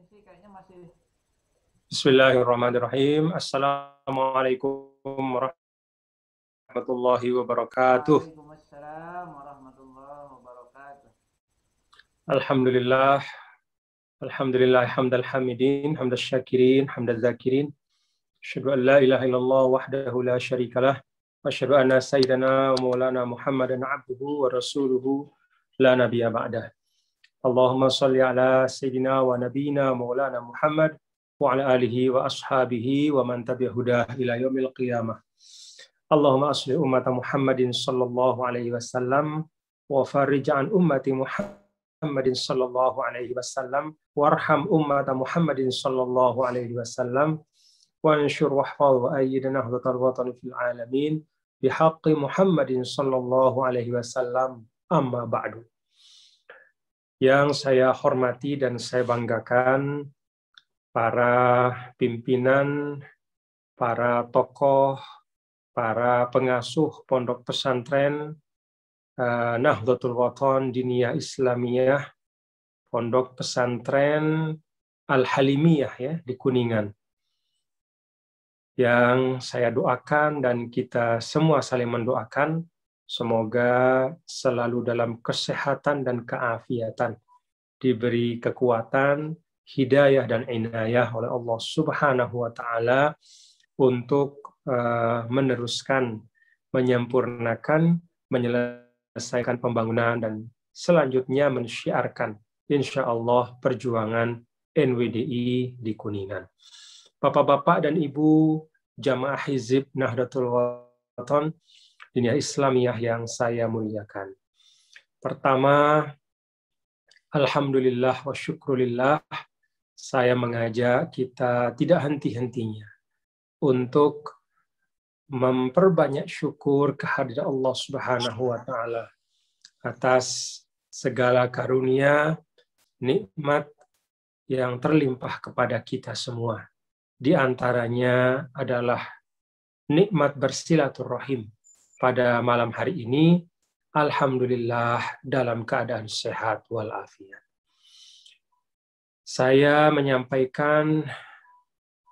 sih kayaknya masih. Bismillahirrahmanirrahim. Assalamualaikum warahmatullahi wabarakatuh. Waalaikumsalam warahmatullahi wabarakatuh. Alhamdulillah. Alhamdulillah hamdal hamidin, hamdal syakirin, hamdal zakirin. Asyhadu an la ilaha illallah wahdahu la syarikalah. Wa asyhadu anna sayyidana wa maulana Muhammadan abduhu wa rasuluhu la nabiyya ba'dah. Allahumma salli ala sayyidina wa nabiyina maulana Muhammad wa ala alihi wa ashabihi wa man tabi'a hudah ila yaumil qiyamah. Allahumma asli ummata Muhammadin sallallahu alaihi wasallam wa farij an ummati Muhammadin sallallahu alaihi wasallam warham ummata Muhammadin sallallahu alaihi wasallam wa anshur wahfaz wa ayyid nahdlatal watani fil alamin bihaqqi Muhammadin sallallahu alaihi wasallam amma ba'du. Yang saya hormati dan saya banggakan para pimpinan, para tokoh, para pengasuh pondok pesantren Nahdlatul Wathon Diniyah Islamiyah, pondok pesantren Al-Halimiyah ya di Kuningan. Yang saya doakan dan kita semua saling mendoakan, semoga selalu dalam kesehatan dan keafiatan, diberi kekuatan, hidayah dan inayah oleh Allah Subhanahu wa taala untuk meneruskan, menyempurnakan, menyelesaikan pembangunan dan selanjutnya mensyiarkan insyaallah perjuangan NWDI di Kuningan. Bapak-bapak dan Ibu jamaah Hizib Nahdlatul Wathon Diniyah Islamiyah yang saya muliakan. Pertama, alhamdulillah wa syukrulillah, saya mengajak kita tidak henti-hentinya untuk memperbanyak syukur kehadirat Allah Subhanahu wa taala atas segala karunia, nikmat yang terlimpah kepada kita semua. Di antaranya adalah nikmat bersilaturahim pada malam hari ini. Alhamdulillah dalam keadaan sehat walafiat. Saya menyampaikan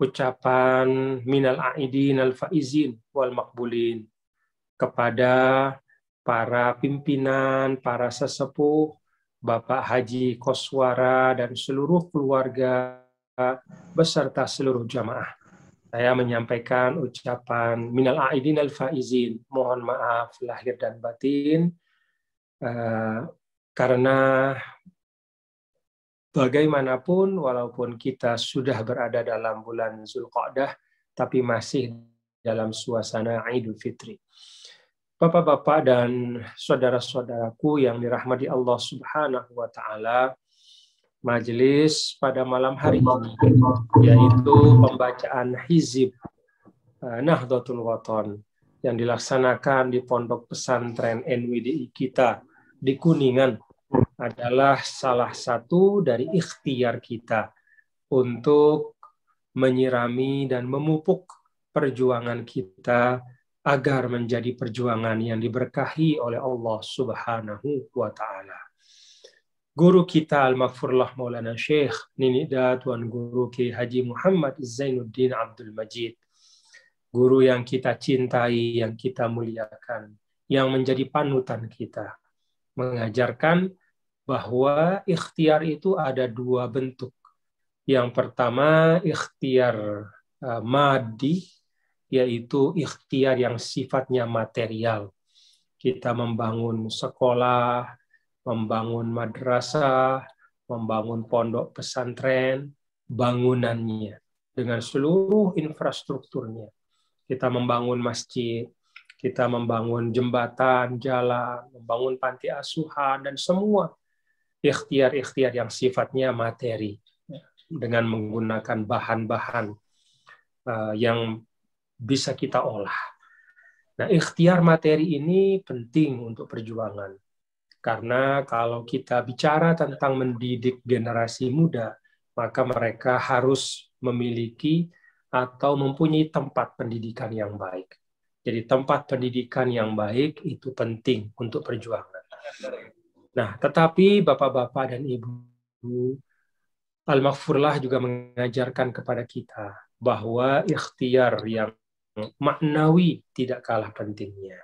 ucapan minal aidin al faizin wal makbulin kepada para pimpinan, para sesepuh, Bapak Haji Koswara dan seluruh keluarga beserta seluruh jamaah. Saya menyampaikan ucapan minal aidin al faizin, mohon maaf lahir dan batin, karena bagaimanapun walaupun kita sudah berada dalam bulan Zulqa'dah, tapi masih dalam suasana Idul Fitri. Bapak-bapak dan saudara-saudaraku yang dirahmati Allah Subhanahu wa taala, majelis pada malam hari ini yaitu pembacaan hizib Nahdlatul Wathon yang dilaksanakan di pondok pesantren NWDI kita di Kuningan adalah salah satu dari ikhtiar kita untuk menyirami dan memupuk perjuangan kita agar menjadi perjuangan yang diberkahi oleh Allah Subhanahu wa taala. Guru kita Al-Maghfurlah Maulana Syekh Nini Tuan Guru Ki Haji Muhammad Zainuddin Abdul Majid, guru yang kita cintai, yang kita muliakan, yang menjadi panutan kita, mengajarkan bahwa ikhtiar itu ada dua bentuk. Yang pertama ikhtiar maddi, yaitu ikhtiar yang sifatnya material. Kita membangun sekolah, membangun madrasah, membangun pondok pesantren, bangunannya dengan seluruh infrastrukturnya. Kita membangun masjid, kita membangun jembatan, jalan, membangun panti asuhan, dan semua ikhtiar-ikhtiar yang sifatnya materi dengan menggunakan bahan-bahan yang bisa kita olah. Nah, ikhtiar materi ini penting untuk perjuangan. Karena kalau kita bicara tentang mendidik generasi muda, maka mereka harus memiliki atau mempunyai tempat pendidikan yang baik. Jadi tempat pendidikan yang baik itu penting untuk perjuangan. Nah, tetapi Bapak-bapak dan Ibu, Al-Maghfurlah juga mengajarkan kepada kita bahwa ikhtiar yang maknawi tidak kalah pentingnya.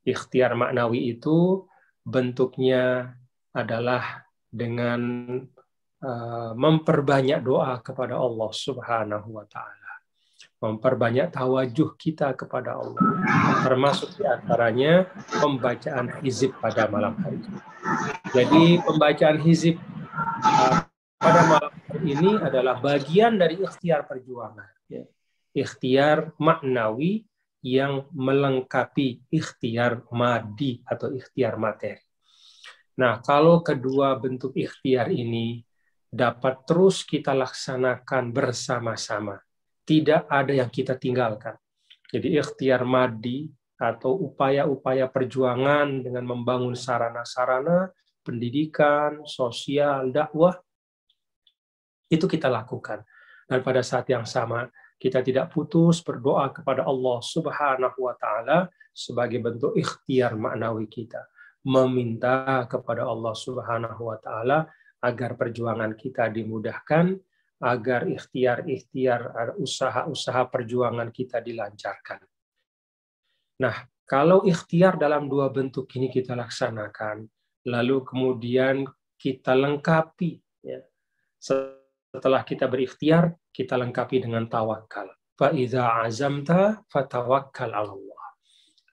Ikhtiar maknawi itu bentuknya adalah dengan memperbanyak doa kepada Allah Subhanahu wa Ta'ala, memperbanyak tawajuh kita kepada Allah, termasuk diantaranya pembacaan hizib pada malam hari. Jadi pembacaan hizib pada malam hari ini adalah bagian dari ikhtiar perjuangan, ya. Ikhtiar maknawi yang melengkapi ikhtiar madi atau ikhtiar materi. Nah, kalau kedua bentuk ikhtiar ini dapat terus kita laksanakan bersama-sama, tidak ada yang kita tinggalkan. Jadi ikhtiar madi atau upaya-upaya perjuangan dengan membangun sarana-sarana pendidikan, sosial, dakwah, itu kita lakukan. Dan pada saat yang sama, kita tidak putus berdoa kepada Allah Subhanahu wa Ta'ala sebagai bentuk ikhtiar maknawi kita, meminta kepada Allah Subhanahu wa Ta'ala agar perjuangan kita dimudahkan, agar ikhtiar-ikhtiar usaha-usaha perjuangan kita dilancarkan. Nah, kalau ikhtiar dalam dua bentuk ini kita laksanakan, lalu kemudian kita lengkapi, ya, setelah kita berikhtiar, kita lengkapi dengan tawakal. Fa-idza azamta fatawakkal 'ala Allah.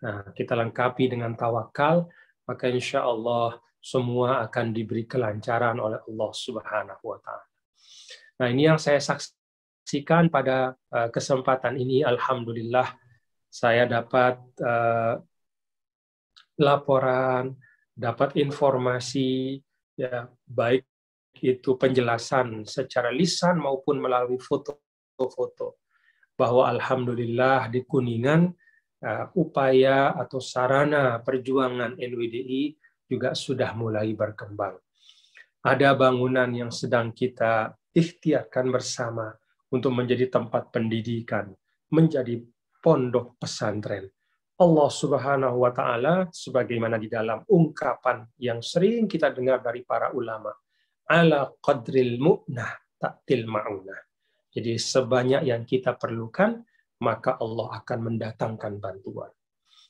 Nah, kita lengkapi dengan tawakal, maka insya Allah semua akan diberi kelancaran oleh Allah Subhanahu wa Ta'ala. Nah, ini yang saya saksikan pada kesempatan ini. Alhamdulillah, saya dapat laporan, dapat informasi, ya, baik itu penjelasan secara lisan maupun melalui foto-foto, bahwa alhamdulillah di Kuningan upaya atau sarana perjuangan NWDI juga sudah mulai berkembang. Ada bangunan yang sedang kita ikhtiarkan bersama untuk menjadi tempat pendidikan, menjadi pondok pesantren. Allah Subhanahu wa Ta'ala, sebagaimana di dalam ungkapan yang sering kita dengar dari para ulama, ala qadril mu'nah ta'til ma'unah. Jadi sebanyak yang kita perlukan, maka Allah akan mendatangkan bantuan.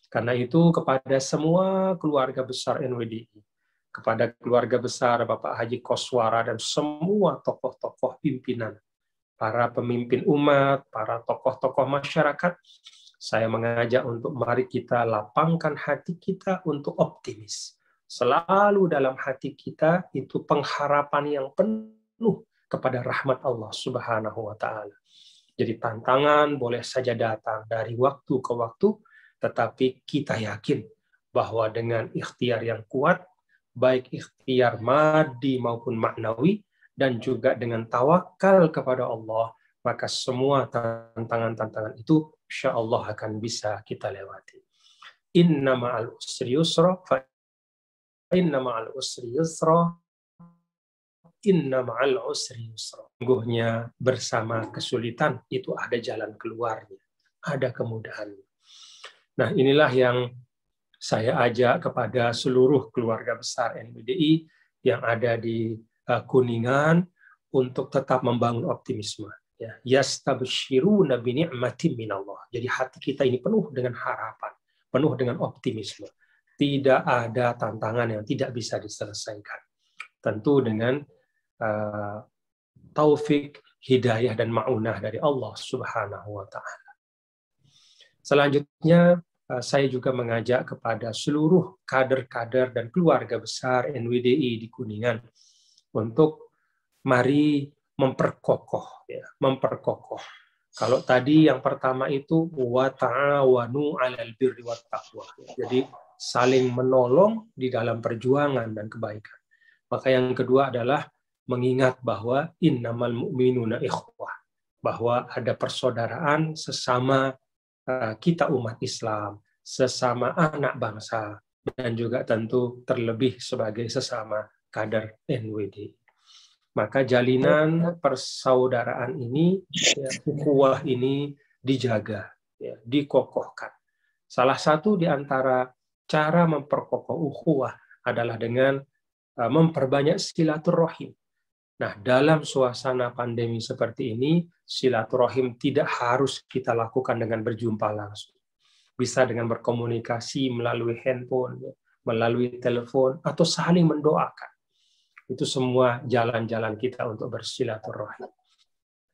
Karena itu kepada semua keluarga besar NWDI, kepada keluarga besar Bapak Haji Koswara dan semua tokoh-tokoh pimpinan, para pemimpin umat, para tokoh-tokoh masyarakat, saya mengajak untuk mari kita lapangkan hati kita untuk optimis. Selalu dalam hati kita itu pengharapan yang penuh kepada rahmat Allah Subhanahu wa Ta'ala. Jadi tantangan boleh saja datang dari waktu ke waktu, tetapi kita yakin bahwa dengan ikhtiar yang kuat, baik ikhtiar madi maupun maknawi, dan juga dengan tawakal kepada Allah, maka semua tantangan-tantangan itu insya Allah akan bisa kita lewati. Inna ma'al usri yusra, fa inna ma'al usri yusra, inna ma'al usri yusra. Sungguhnya bersama kesulitan itu ada jalan keluarnya, ada kemudahan. Nah, inilah yang saya ajak kepada seluruh keluarga besar NWDI yang ada di Kuningan untuk tetap membangun optimisme. Ya, yastabshiruna bi ni'matin minallah. Jadi hati kita ini penuh dengan harapan, penuh dengan optimisme. Tidak ada tantangan yang tidak bisa diselesaikan. Tentu dengan taufik, hidayah dan ma'unah dari Allah Subhanahu wa Ta'ala. Selanjutnya, saya juga mengajak kepada seluruh kader-kader dan keluarga besar NWDI di Kuningan untuk mari memperkokoh, ya, memperkokoh. Kalau tadi yang pertama itu wa ta'awanu 'alal birri wat taqwa. Jadi saling menolong di dalam perjuangan dan kebaikan. Maka yang kedua adalah mengingat bahwa innamal mu'minuna ikhwah, bahwa ada persaudaraan sesama kita umat Islam, sesama anak bangsa, dan juga tentu terlebih sebagai sesama kader NWDI. Maka jalinan persaudaraan ini, ya, ukhuwah ini dijaga, ya, dikokohkan. Salah satu di antara cara memperkokoh ukhuwah adalah dengan memperbanyak silaturahim. Nah, dalam suasana pandemi seperti ini, silaturahim tidak harus kita lakukan dengan berjumpa langsung. Bisa dengan berkomunikasi melalui handphone, melalui telepon, atau saling mendoakan. Itu semua jalan-jalan kita untuk bersilaturahim.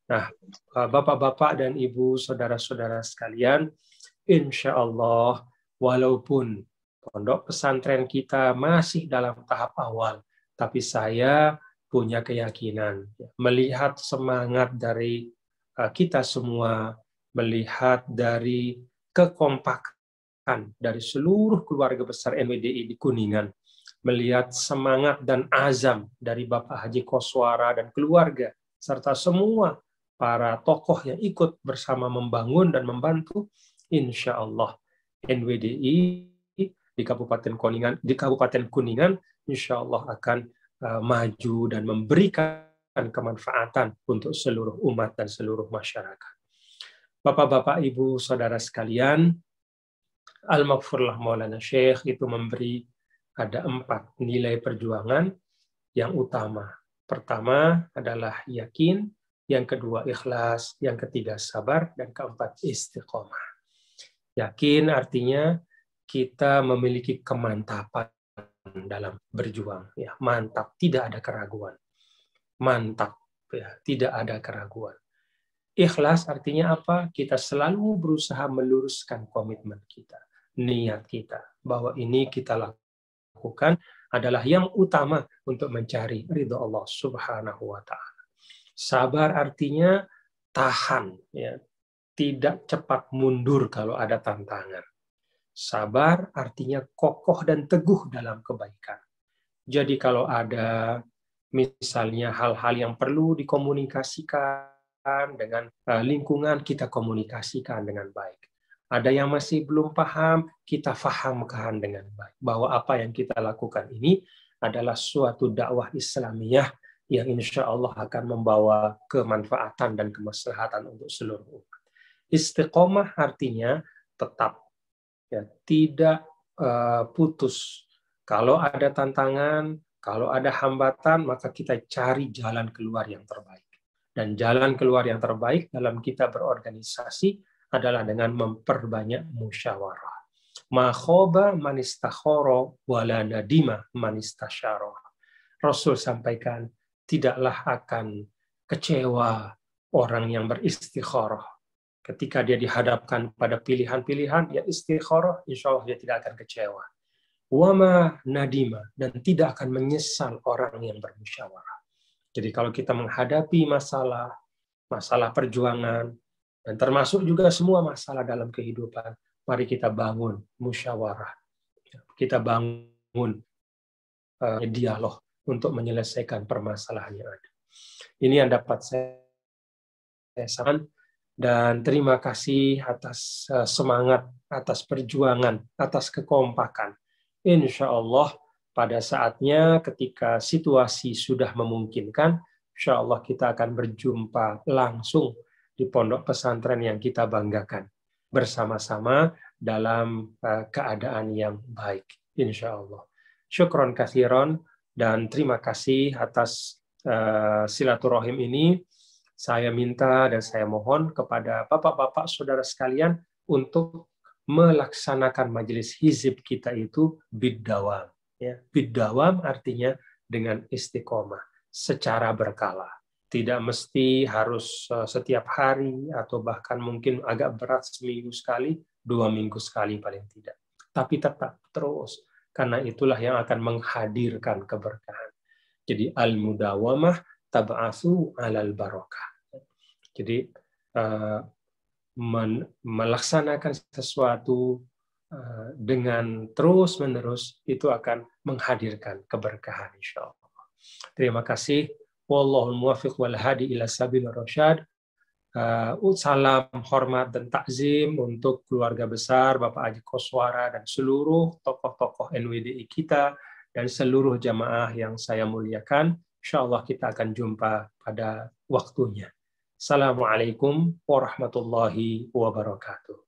Nah, Bapak-bapak dan Ibu, saudara-saudara sekalian, insya Allah, walaupun pondok pesantren kita masih dalam tahap awal, tapi saya punya keyakinan, melihat semangat dari kita semua, melihat dari kekompakan dari seluruh keluarga besar NWDI di Kuningan, melihat semangat dan azam dari Bapak Haji Koswara dan keluarga, serta semua para tokoh yang ikut bersama membangun dan membantu, insya Allah NWDI di Kabupaten Kuningan, insya Allah akan maju dan memberikan kemanfaatan untuk seluruh umat dan seluruh masyarakat. Bapak-bapak, Ibu, saudara sekalian, Al-Maghfurlah Maulana Syekh itu memberi ada 4 nilai perjuangan yang utama. Pertama adalah yakin, yang kedua ikhlas, yang ketiga sabar, dan keempat istiqomah. Yakin artinya kita memiliki kemantapan dalam berjuang. Ya, mantap, tidak ada keraguan. Mantap, ya, tidak ada keraguan. Ikhlas artinya apa? Kita selalu berusaha meluruskan komitmen kita, niat kita, bahwa ini kita lakukan adalah yang utama untuk mencari ridho Allah Subhanahu wa Ta'ala. Sabar artinya tahan, ya, tidak cepat mundur kalau ada tantangan. Sabar artinya kokoh dan teguh dalam kebaikan. Jadi kalau ada misalnya hal-hal yang perlu dikomunikasikan dengan lingkungan, kita komunikasikan dengan baik. Ada yang masih belum paham, kita fahamkan dengan baik. Bahwa apa yang kita lakukan ini adalah suatu dakwah Islamiyah yang insya Allah akan membawa kemanfaatan dan kemaslahatan untuk seluruh umat. Istiqomah artinya tetap, ya, tidak putus. Kalau ada tantangan, kalau ada hambatan, maka kita cari jalan keluar yang terbaik. Dan jalan keluar yang terbaik dalam kita berorganisasi adalah dengan memperbanyak musyawarah. Ma khoba man istakhara wala nadima man istasyara. Rasul sampaikan, tidaklah akan kecewa orang yang beristikharah. Ketika dia dihadapkan pada pilihan-pilihan, dia istikharah, insya Allah dia tidak akan kecewa. Wama nadima, dan tidak akan menyesal orang yang bermusyawarah. Jadi kalau kita menghadapi masalah perjuangan, dan termasuk juga semua masalah dalam kehidupan, mari kita bangun musyawarah. Kita bangun dialog untuk menyelesaikan permasalahan yang ada. Ini yang dapat saya sampaikan, dan terima kasih atas semangat, atas perjuangan, atas kekompakan. Insya Allah pada saatnya ketika situasi sudah memungkinkan, insya Allah kita akan berjumpa langsung di pondok pesantren yang kita banggakan bersama-sama dalam keadaan yang baik, insya Allah. Syukron katsiron, dan terima kasih atas silaturahim ini. Saya minta dan saya mohon kepada bapak-bapak saudara sekalian untuk melaksanakan majelis hizib kita itu biddawam. Ya, biddawam artinya dengan istiqomah secara berkala. Tidak mesti harus setiap hari atau bahkan mungkin agak berat seminggu sekali, 2 minggu sekali paling tidak. Tapi tetap terus, karena itulah yang akan menghadirkan keberkahan. Jadi al-mudawamah tab'atsu 'alal barakah. Jadi melaksanakan sesuatu dengan terus-menerus itu akan menghadirkan keberkahan insyaallah. Terima kasih. Wallahul muwaffiq wal hadi ila sabilir rasyad. Salam hormat dan takzim untuk keluarga besar Bapak Haji Koswara dan seluruh tokoh-tokoh NWDI kita dan seluruh jamaah yang saya muliakan. Insyaallah kita akan jumpa pada waktunya. Assalamualaikum warahmatullahi wabarakatuh.